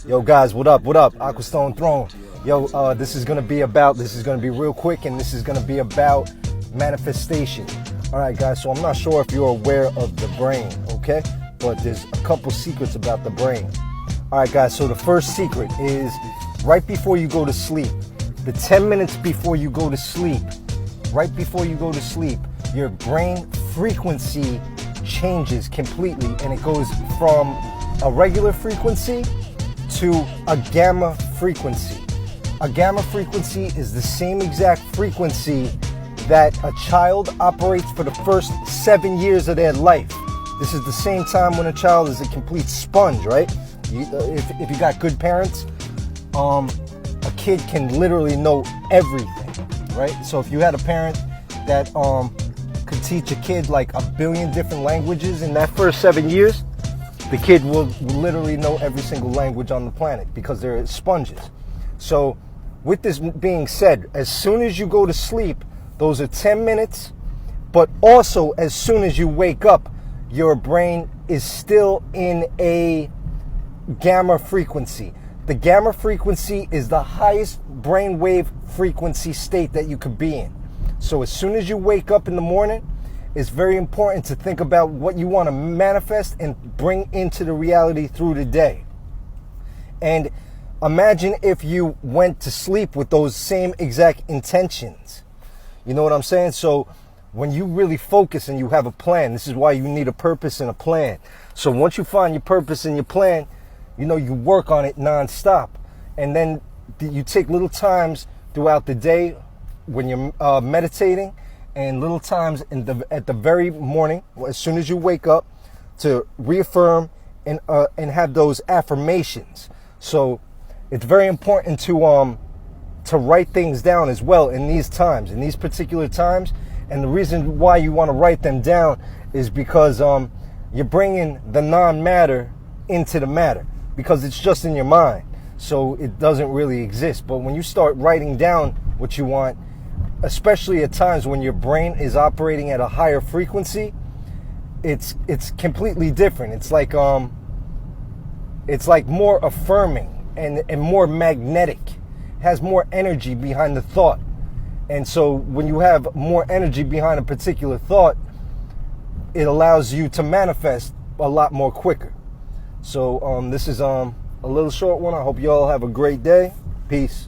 Yo guys, what up? AquaStoneThrone. Yo, this is gonna be real quick, and this is gonna be about manifestation. All right, guys. So I'm not sure if you're aware of the brain, okay? But there's a couple secrets about the brain. All right, guys. So the first secret is right before you go to sleep, the 10 minutes before you go to sleep, right before you go to sleep, your brain frequency changes completely, and it goes from a regular frequency to a gamma frequency. A gamma frequency is the same exact frequency that a child operates for the first 7 years of their life. This is the same time when a child is a complete sponge, right? If you got good parents, a kid can literally know everything, right? So if you had a parent that could teach a kid like 1 billion different languages in that first 7 years, the kid will literally know every single language on the planet because they're sponges. So with this being said, as soon as you go to sleep, those are 10 minutes, but also as soon as you wake up, your brain is still in a gamma frequency. The gamma frequency is the highest brainwave frequency state that you could be in. So as soon as you wake up in the morning, it's very important to think about what you want to manifest and bring into the reality through the day. And imagine if you went to sleep with those same exact intentions. You know what I'm saying? So when you really focus and you have a plan, this is why you need a purpose and a plan. So once you find your purpose and your plan, you know, you work on it nonstop. And then you take little times throughout the day when you're meditating, and little times at the very morning, as soon as you wake up, to reaffirm and have those affirmations. So it's very important to write things down as well in these times, in these particular times. And the reason why you want to write them down is because you're bringing the non-matter into the matter, because it's just in your mind, so it doesn't really exist. But when you start writing down what you want, especially at times when your brain is operating at a higher frequency, it's completely different. It's like more affirming and more magnetic. It has more energy behind the thought. And so when you have more energy behind a particular thought, it allows you to manifest a lot more quicker. So this is a little short one. I hope you all have a great day. Peace.